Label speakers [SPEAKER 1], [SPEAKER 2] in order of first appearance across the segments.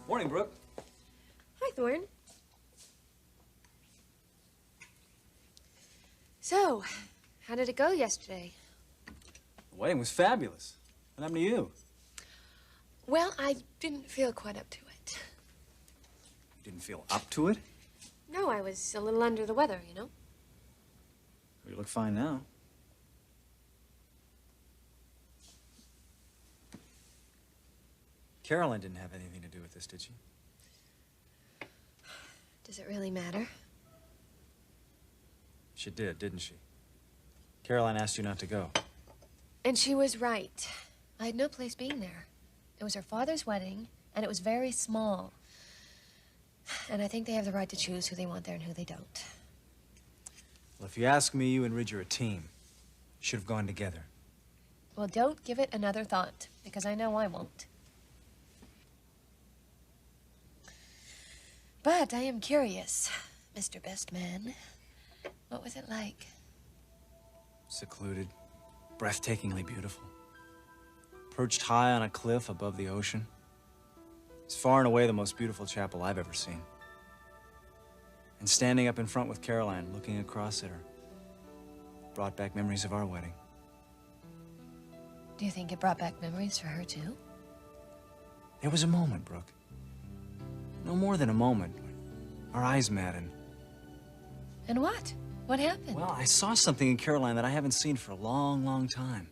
[SPEAKER 1] Morning, Brooke.
[SPEAKER 2] Hi, Thorne. So, how did it go yesterday?
[SPEAKER 1] The wedding was fabulous. What happened to you?
[SPEAKER 2] Well, I didn't feel quite up to it.
[SPEAKER 1] You didn't feel up to it?
[SPEAKER 2] No, I was a little under the weather, you know?
[SPEAKER 1] Well, you look fine now. Caroline didn't have anything to do with this, did she?
[SPEAKER 2] Does it really matter?
[SPEAKER 1] She did, didn't she? Caroline asked you not to go.
[SPEAKER 2] And she was right. I had no place being there. It was her father's wedding, and it was very small. And I think they have the right to choose who they want there and who they don't.
[SPEAKER 1] Well, if you ask me, you and Ridge are a team. You should have gone together.
[SPEAKER 2] Well, don't give it another thought, because I know I won't. But I am curious, Mr. Best Man. What was it like?
[SPEAKER 1] Secluded, breathtakingly beautiful. Perched high on a cliff above the ocean. It's far and away the most beautiful chapel I've ever seen. And standing up in front with Caroline, looking across at her, brought back memories of our wedding.
[SPEAKER 2] Do you think it brought back memories for her, too?
[SPEAKER 1] There was a moment, Brooke. No more than a moment. Our eyes met and...
[SPEAKER 2] And what? What happened?
[SPEAKER 1] Well, I saw something in Caroline that I haven't seen for a long, long time.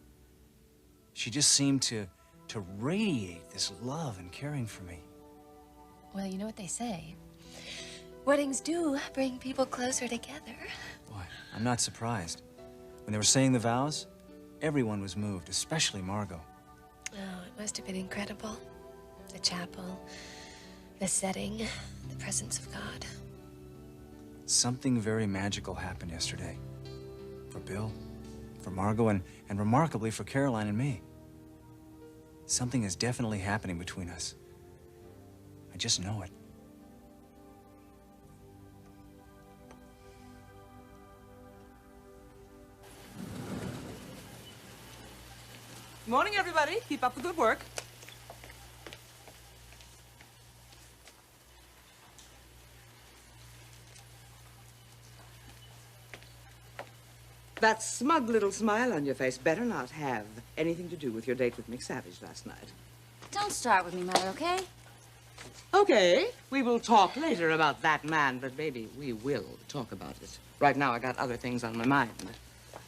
[SPEAKER 1] She just seemed to radiate this love and caring for me.
[SPEAKER 2] Well, you know what they say. Weddings do bring people closer together.
[SPEAKER 1] Boy, I'm not surprised. When they were saying the vows, everyone was moved, especially Margot.
[SPEAKER 2] Oh, it must have been incredible. The chapel, the setting, the presence of God.
[SPEAKER 1] Something very magical happened yesterday. For Bill, for Margot, and remarkably for Caroline and me. Something is definitely happening between us. I just know it.
[SPEAKER 3] Morning, everybody. Keep up the good work. That smug little smile on your face better not have anything to do with your date with McSavage last night.
[SPEAKER 4] Don't start with me, Mother, okay?
[SPEAKER 3] Okay, we will talk later about that man, but maybe we will talk about it. Right now, I got other things on my mind.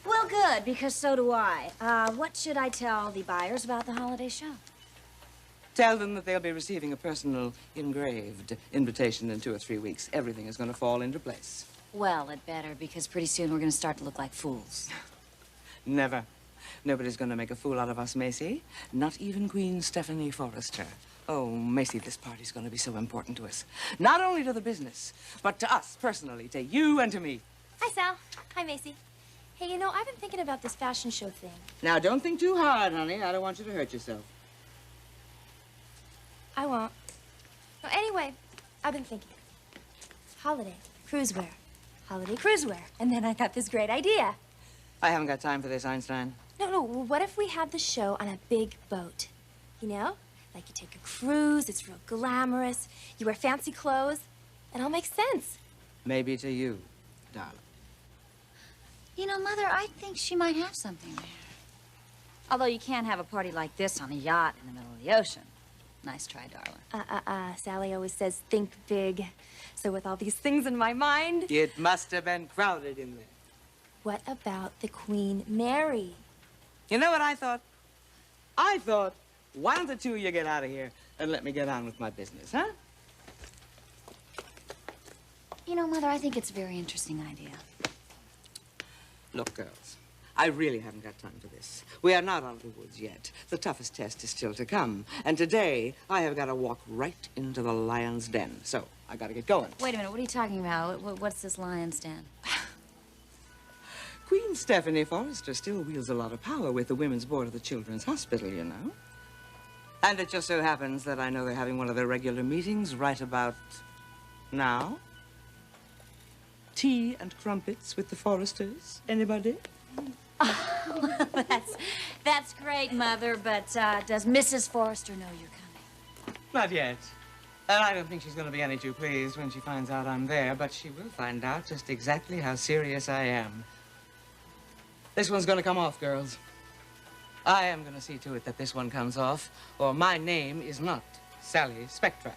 [SPEAKER 4] Well, good, because so do I. What should I tell the buyers about the holiday show?
[SPEAKER 3] Tell them that they'll be receiving a personal engraved invitation in 2 or 3 weeks. Everything is going to fall into place.
[SPEAKER 4] Well, it better, because pretty soon we're going to start to look like fools.
[SPEAKER 3] Never. Nobody's going to make a fool out of us, Macy. Not even Queen Stephanie Forrester. Oh, Macy, this party's going to be so important to us. Not only to the business, but to us personally, to you and to me.
[SPEAKER 5] Hi, Sal. Hi, Macy. Hey, you know, I've been thinking about this fashion show thing.
[SPEAKER 3] Now, don't think too hard, honey. I don't want you to hurt yourself.
[SPEAKER 5] I won't. No, anyway, I've been thinking. Holiday, cruise wear. Holiday cruise wear. And then I got this great idea.
[SPEAKER 3] I haven't got time for this, Einstein.
[SPEAKER 5] No, what if we had the show on a big boat? You know? Like you take a cruise, it's real glamorous, you wear fancy clothes, it all makes sense.
[SPEAKER 3] Maybe to you, darling.
[SPEAKER 4] You know, Mother, I think she might have something there. Although you can't have a party like this on a yacht in the middle of the ocean. Nice try, darling.
[SPEAKER 5] Sally always says, think big. So with all these things in my mind...
[SPEAKER 3] It must have been crowded in there.
[SPEAKER 5] What about the Queen Mary?
[SPEAKER 3] You know what I thought? I thought, why don't the two of you get out of here and let me get on with my business, huh?
[SPEAKER 4] You know, Mother, I think it's a very interesting idea.
[SPEAKER 3] Look, girls, I really haven't got time for this. We are not out of the woods yet. The toughest test is still to come. And today, I have got to walk right into the lion's den. So, I got to get going.
[SPEAKER 4] Wait a minute, what are you talking about? What's this lion's den?
[SPEAKER 3] Queen Stephanie Forrester still wields a lot of power with the Women's Board of the Children's Hospital, you know. And it just so happens that I know they're having one of their regular meetings right about now. Tea and crumpets with the Forresters. Anybody?
[SPEAKER 4] Oh, that's great, Mother, but does Mrs. Forrester know you're coming?
[SPEAKER 3] Not yet. And I don't think she's going to be any too pleased when she finds out I'm there, but she will find out just exactly how serious I am. This one's going to come off, girls. I am going to see to it that this one comes off, or my name is not Sally Spectra.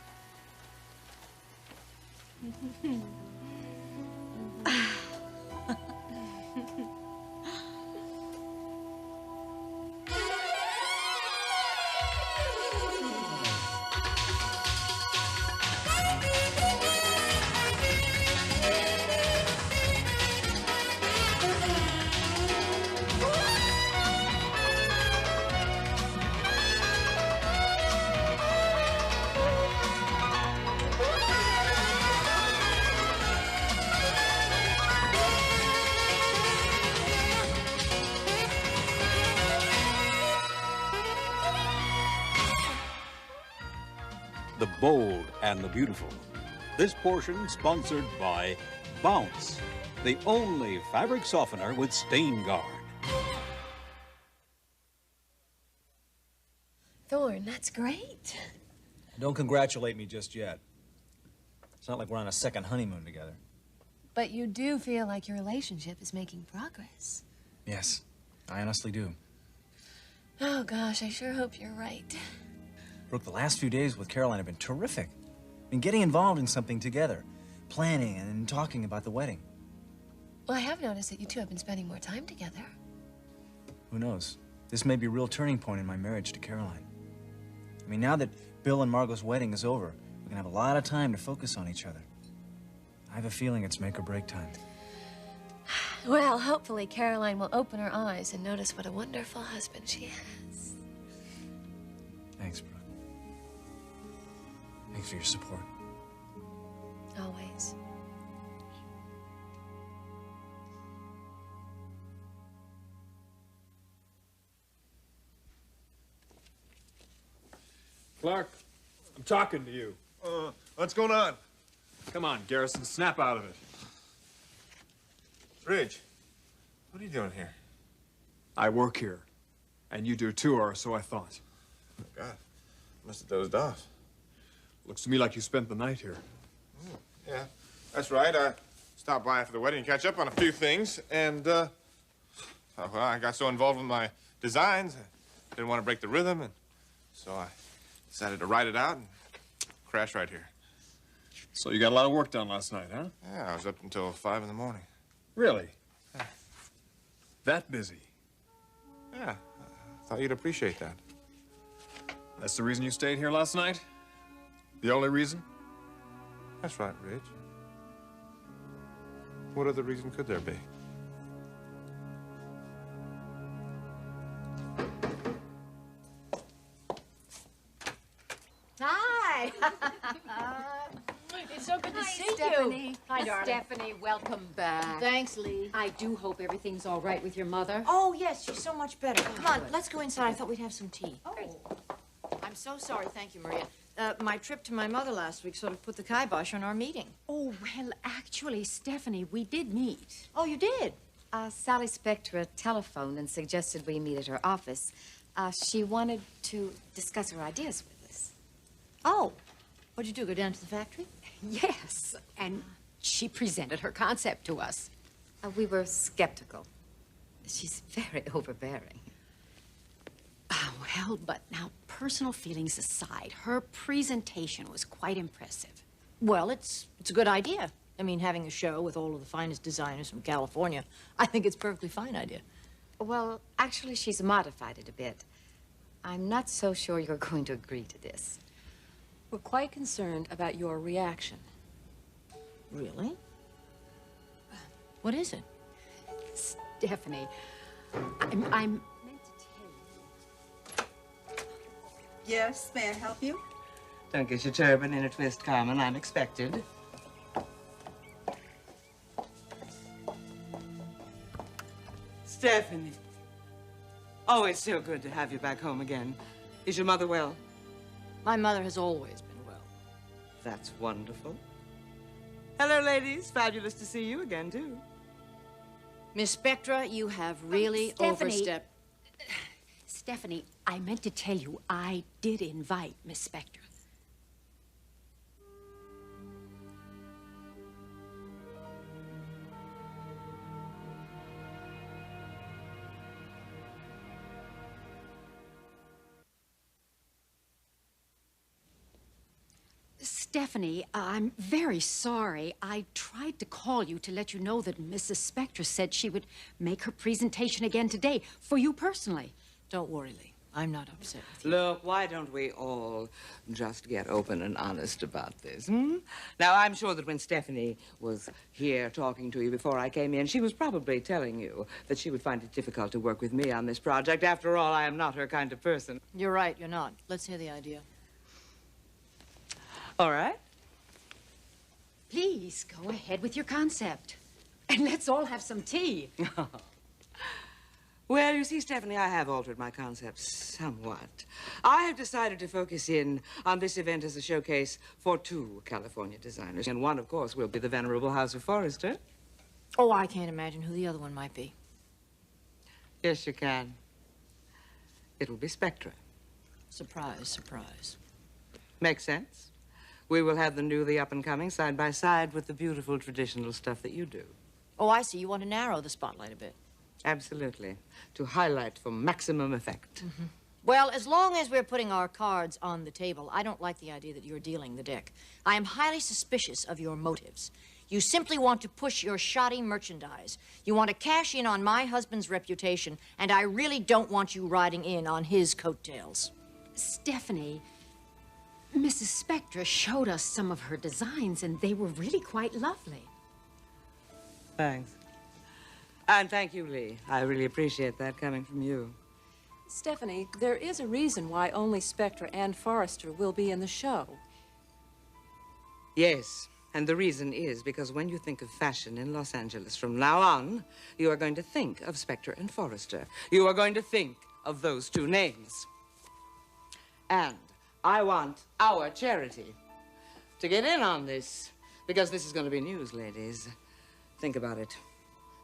[SPEAKER 6] The bold and the beautiful. This portion sponsored by Bounce, the only fabric softener with stain guard.
[SPEAKER 2] Thorne, that's great.
[SPEAKER 1] Don't congratulate me just yet. It's not like we're on a second honeymoon together.
[SPEAKER 2] But you do feel like your relationship is making progress.
[SPEAKER 1] Yes, I honestly do.
[SPEAKER 2] Oh, gosh, I sure hope you're right.
[SPEAKER 1] Brooke, the last few days with Caroline have been terrific. I mean, getting involved in something together, planning and talking about the wedding.
[SPEAKER 2] Well, I have noticed that you two have been spending more time together.
[SPEAKER 1] Who knows? This may be a real turning point in my marriage to Caroline. I mean, now that Bill and Margot's wedding is over, we're gonna have a lot of time to focus on each other. I have a feeling it's make or break time.
[SPEAKER 2] Well, hopefully Caroline will open her eyes and notice what a wonderful husband she has.
[SPEAKER 1] Thanks, Brooke. Thanks for your support.
[SPEAKER 2] Always.
[SPEAKER 7] Clarke, I'm talking to you.
[SPEAKER 8] What's going on?
[SPEAKER 7] Come on, Garrison, snap out of it.
[SPEAKER 8] Ridge, what are you doing here?
[SPEAKER 7] I work here, and you do too, or so I thought.
[SPEAKER 8] Oh, God, must have dozed off.
[SPEAKER 7] Looks to me like you spent the night here.
[SPEAKER 8] Yeah, that's right. I stopped by for the wedding, catch up on a few things, and, well, I got so involved with my designs, I didn't want to break the rhythm, and so I decided to write it out and crash right here.
[SPEAKER 7] So you got a lot of work done last night, huh?
[SPEAKER 8] Yeah, I was up until 5 in the morning.
[SPEAKER 7] Really? That busy?
[SPEAKER 8] Yeah, I thought you'd appreciate that.
[SPEAKER 7] That's the reason you stayed here last night? The only reason?
[SPEAKER 8] That's right, Ridge. What other reason could there be?
[SPEAKER 9] Hi. It's so good to see you. Hi, darling.
[SPEAKER 10] Stephanie, welcome back.
[SPEAKER 9] Thanks, Lee.
[SPEAKER 10] I do hope everything's all right with your mother.
[SPEAKER 9] Oh, yes, she's so much better. Come on, let's go inside. I thought we'd have some tea.
[SPEAKER 10] Oh.
[SPEAKER 9] I'm so sorry. Thank you, Maria. My trip to my mother last week sort of put the kibosh on our meeting.
[SPEAKER 10] Oh, well, actually, Stephanie, we did meet.
[SPEAKER 9] Oh, you did?
[SPEAKER 4] Sally Spectra telephoned and suggested we meet at her office. She wanted to discuss her ideas with us.
[SPEAKER 9] Oh. What'd you do, go down to the factory?
[SPEAKER 10] Yes, and she presented her concept to us.
[SPEAKER 4] We were skeptical. She's very overbearing.
[SPEAKER 10] Well, but now, personal feelings aside, her presentation was quite impressive.
[SPEAKER 9] Well, it's a good idea. I mean, having a show with all of the finest designers from California, I think it's a perfectly fine idea.
[SPEAKER 4] Well, actually, she's modified it a bit. I'm not so sure you're going to agree to this.
[SPEAKER 10] We're quite concerned about your reaction.
[SPEAKER 9] Really? What is it?
[SPEAKER 10] Stephanie, I'm meant to tell you.
[SPEAKER 11] Yes, may I help you?
[SPEAKER 3] Don't get your turban in a twist, Carmen. I'm expected. Stephanie. Oh, it's so good to have you back home again. Is your mother well?
[SPEAKER 9] My mother has always been well.
[SPEAKER 3] That's wonderful. Hello, ladies. Fabulous to see you again, too.
[SPEAKER 9] Miss Spectra, you have really overstepped.
[SPEAKER 10] Stephanie, I meant to tell you I did invite Miss Spectra. Stephanie, I'm very sorry. I tried to call you to let you know that Mrs. Spector said she would make her presentation again today, for you personally.
[SPEAKER 9] Don't worry, Lee. I'm not upset with you.
[SPEAKER 3] Look, why don't we all just get open and honest about this, hmm? Now, I'm sure that when Stephanie was here talking to you before I came in, she was probably telling you that she would find it difficult to work with me on this project. After all, I am not her kind of person.
[SPEAKER 9] You're right, you're not. Let's hear the idea.
[SPEAKER 3] All right.
[SPEAKER 10] Please, go ahead with your concept. And let's all have some tea.
[SPEAKER 3] Well, you see, Stephanie, I have altered my concepts somewhat. I have decided to focus in on this event as a showcase for 2 California designers. And one, of course, will be the venerable House of Forrester.
[SPEAKER 9] Oh, I can't imagine who the other one might be.
[SPEAKER 3] Yes, you can. It'll be Spectra.
[SPEAKER 9] Surprise, surprise.
[SPEAKER 3] Makes sense. We will have the new, the up-and-coming, side by side with the beautiful traditional stuff that you do.
[SPEAKER 9] Oh, I see. You want to narrow the spotlight a bit.
[SPEAKER 3] Absolutely. To highlight for maximum effect.
[SPEAKER 9] Mm-hmm. Well, as long as we're putting our cards on the table, I don't like the idea that you're dealing the deck. I am highly suspicious of your motives. You simply want to push your shoddy merchandise. You want to cash in on my husband's reputation, and I really don't want you riding in on his coattails.
[SPEAKER 10] Stephanie, Mrs. Spector showed us some of her designs, and they were really quite lovely.
[SPEAKER 3] Thanks. And thank you, Lee. I really appreciate that coming from you.
[SPEAKER 12] Stephanie, there is a reason why only Spector and Forrester will be in the show.
[SPEAKER 3] Yes, and the reason is because when you think of fashion in Los Angeles from now on, you are going to think of Spector and Forrester. You are going to think of those 2 names. And I want our charity to get in on this, because this is going to be news, ladies. Think about it.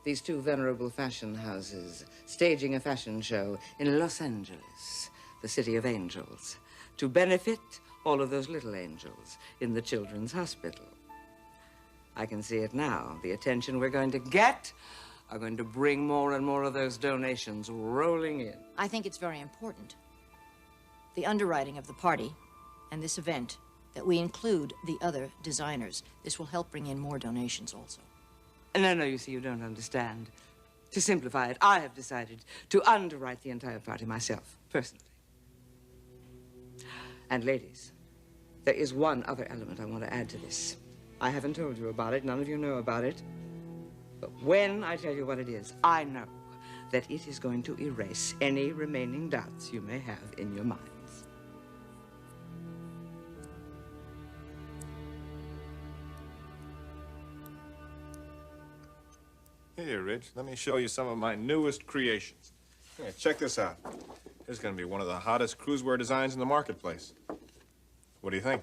[SPEAKER 3] These 2 venerable fashion houses staging a fashion show in Los Angeles, the city of angels, to benefit all of those little angels in the children's hospital. I can see it now. The attention we're going to get are going to bring more and more of those donations rolling in.
[SPEAKER 9] I think it's very important, the underwriting of the party and this event, that we include the other designers. This will help bring in more donations also.
[SPEAKER 3] No, you see, you don't understand. To simplify it, I have decided to underwrite the entire party myself, personally. And ladies, there is one other element I want to add to this. I haven't told you about it, none of you know about it. But when I tell you what it is, I know that it is going to erase any remaining doubts you may have in your minds.
[SPEAKER 8] Here, Rich, let me show you some of my newest creations. Yeah, check this out. This is going to be one of the hottest cruisewear designs in the marketplace. What do you think?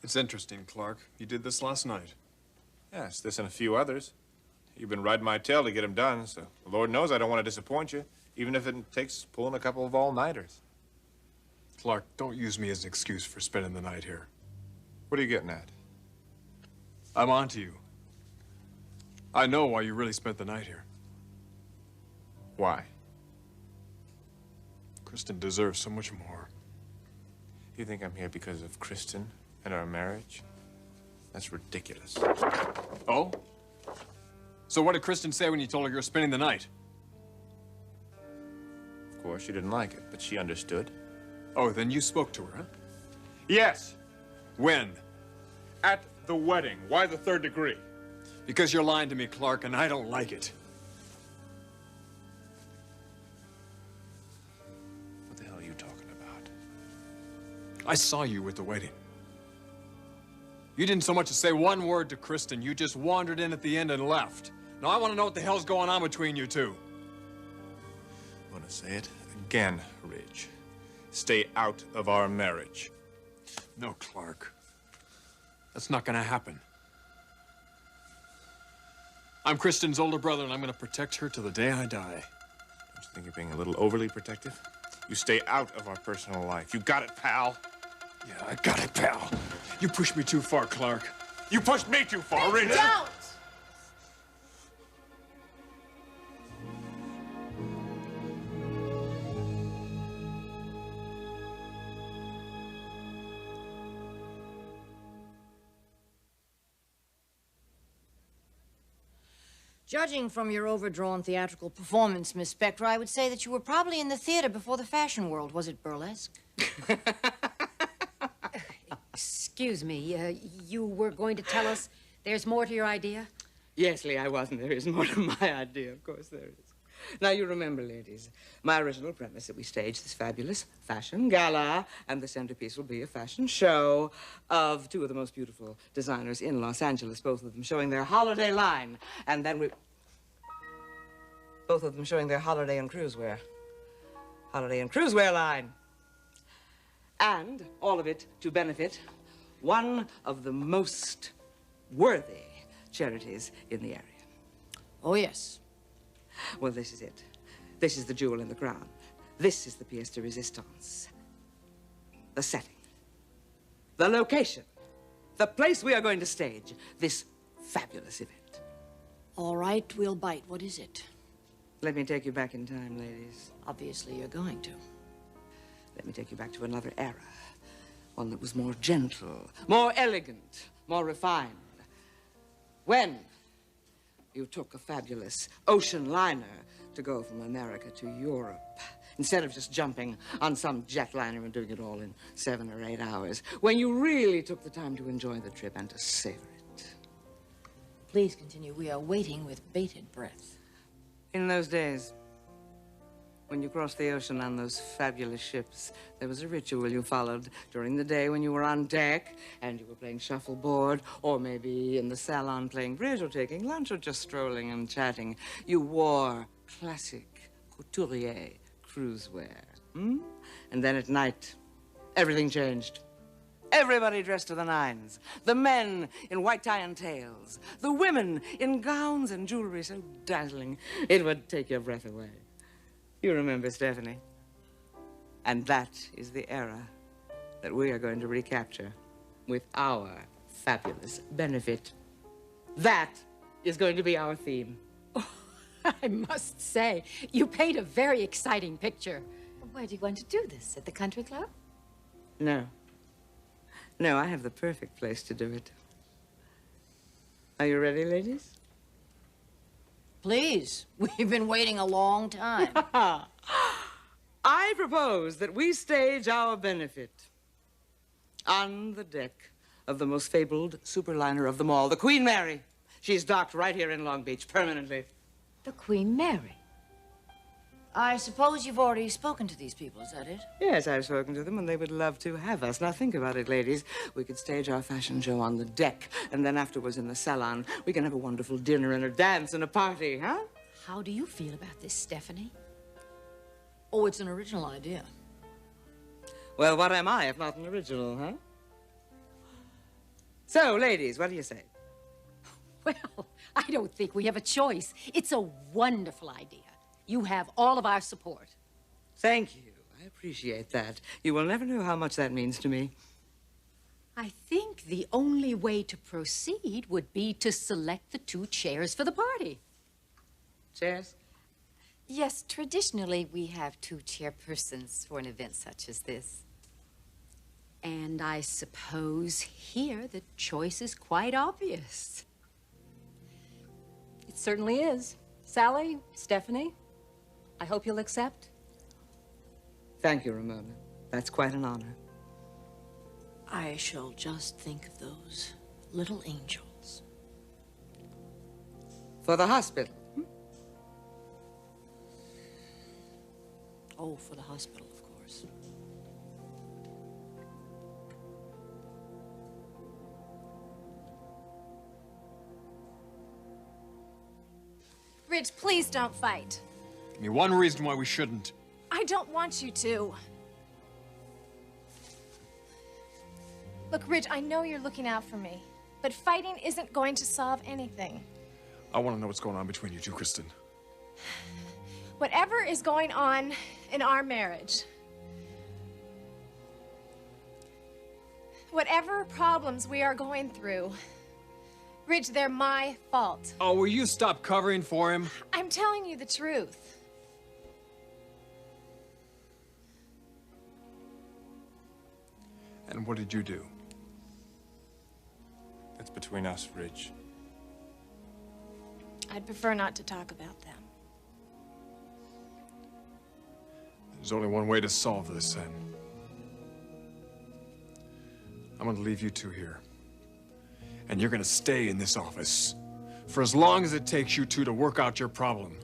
[SPEAKER 7] It's interesting, Clarke. You did this last night.
[SPEAKER 8] Yes, this and a few others. You've been riding my tail to get them done, so Lord knows I don't want to disappoint you, even if it takes pulling a couple of all-nighters.
[SPEAKER 7] Clarke, don't use me as an excuse for spending the night here.
[SPEAKER 8] What are you getting at?
[SPEAKER 7] I'm on to you. I know why you really spent the night here.
[SPEAKER 8] Why?
[SPEAKER 7] Kristen deserves so much more.
[SPEAKER 8] You think I'm here because of Kristen and our marriage? That's ridiculous.
[SPEAKER 7] Oh? So what did Kristen say when you told her you were spending the night?
[SPEAKER 8] Of course, she didn't like it, but she understood.
[SPEAKER 7] Oh, then you spoke to her, huh?
[SPEAKER 8] Yes.
[SPEAKER 7] When?
[SPEAKER 8] At the wedding. Why the 3rd degree?
[SPEAKER 7] Because you're lying to me, Clarke, and I don't like it.
[SPEAKER 8] What the hell are you talking about?
[SPEAKER 7] I saw you at the wedding. You didn't so much as say one word to Kristen. You just wandered in at the end and left. Now I want to know what the hell's going on between you 2.
[SPEAKER 8] I'm gonna say it again, Ridge. Stay out of our marriage.
[SPEAKER 7] No, Clarke. That's not gonna happen. I'm Kristen's older brother, and I'm gonna protect her till the day I die.
[SPEAKER 8] Don't you think you're being a little overly protective? You stay out of our personal life. You got it, pal?
[SPEAKER 7] Yeah, I got it, pal. You pushed me too far, Clarke.
[SPEAKER 8] You pushed me too far, Ridge.
[SPEAKER 9] Don't! Judging from your overdrawn theatrical performance, Miss Spectre, I would say that you were probably in the theater before the fashion world. Was it burlesque?
[SPEAKER 10] Excuse me, you were going to tell us there's more to your idea?
[SPEAKER 3] Yes, Lee, I wasn't. There is more to my idea. Of course there is. Now, you remember, ladies, my original premise that we stage this fabulous fashion gala, and the centerpiece will be a fashion show of two of the most beautiful designers in Los Angeles, both of them showing their holiday line. And then both of them showing their holiday and cruise wear. Holiday and cruise wear line. And all of it to benefit one of the most worthy charities in the area.
[SPEAKER 9] Oh, yes.
[SPEAKER 3] Well, this is it. This is the jewel in the crown. This is the pièce de résistance. The setting. The location. The place we are going to stage this fabulous event.
[SPEAKER 9] All right, we'll bite. What is it?
[SPEAKER 3] Let me take you back in time, ladies.
[SPEAKER 9] Obviously, you're going to.
[SPEAKER 3] Let me take you back to another era. One that was more gentle, more elegant, more refined. When you took a fabulous ocean liner to go from America to Europe, instead of just jumping on some jetliner and doing it all in 7 or 8 hours. When you really took the time to enjoy the trip and to savor it.
[SPEAKER 9] Please continue. We are waiting with bated breath.
[SPEAKER 3] In those days, when you crossed the ocean on those fabulous ships, there was a ritual you followed during the day when you were on deck and you were playing shuffleboard, or maybe in the salon playing bridge or taking lunch or just strolling and chatting. You wore classic couturier cruise wear. And then at night, everything changed. Everybody dressed to the nines. The men in white tie and tails. The women in gowns and jewelry so dazzling it would take your breath away. You remember, Stephanie. And that is the era that we are going to recapture with our fabulous benefit. That is going to be our theme.
[SPEAKER 10] Oh, I must say, you paint a very exciting picture.
[SPEAKER 12] Where do you want to do this? At the country club?
[SPEAKER 3] No. No, I have the perfect place to do it. Are you ready, ladies?
[SPEAKER 9] Please. We've been waiting a long time.
[SPEAKER 3] I propose that we stage our benefit on the deck of the most fabled superliner of them all, the Queen Mary. She's docked right here in Long Beach, permanently.
[SPEAKER 12] The Queen Mary?
[SPEAKER 9] I suppose you've already spoken to these people, is that it?
[SPEAKER 3] Yes, I've spoken to them, and they would love to have us. Now, think about it, ladies. We could stage our fashion show on the deck, and then afterwards in the salon, we can have a wonderful dinner and a dance and a party, huh?
[SPEAKER 10] How do you feel about this, Stephanie?
[SPEAKER 9] Oh, it's an original idea.
[SPEAKER 3] Well, what am I if not an original, huh? So, ladies, what do you say?
[SPEAKER 10] Well, I don't think we have a choice. It's a wonderful idea. You have all of our support.
[SPEAKER 3] Thank you. I appreciate that. You will never know how much that means to me.
[SPEAKER 10] I think the only way to proceed would be to select the 2 chairs for the party.
[SPEAKER 3] Chairs?
[SPEAKER 12] Yes, traditionally we have 2 chairpersons for an event such as this.
[SPEAKER 10] And I suppose here the choice is quite obvious.
[SPEAKER 12] It certainly is. Sally, Stephanie, I hope you'll accept.
[SPEAKER 3] Thank you, Ramona. That's quite an honor.
[SPEAKER 9] I shall just think of those little angels.
[SPEAKER 3] For the hospital.
[SPEAKER 9] Oh, for the hospital, of course.
[SPEAKER 5] Ridge, please don't fight.
[SPEAKER 7] Give me one reason why we shouldn't.
[SPEAKER 5] I don't want you to. Look, Ridge, I know you're looking out for me, but fighting isn't going to solve anything.
[SPEAKER 7] I want to know what's going on between you 2, Kristen.
[SPEAKER 5] Whatever is going on in our marriage, whatever problems we are going through, Ridge, they're my fault.
[SPEAKER 7] Oh, will you stop covering for him?
[SPEAKER 5] I'm telling you the truth.
[SPEAKER 7] And what did you do?
[SPEAKER 8] That's between us, Ridge.
[SPEAKER 13] I'd prefer not to talk about them.
[SPEAKER 7] There's only one way to solve this, then. I'm gonna leave you two here. And you're gonna stay in this office for as long as it takes you two to work out your problem.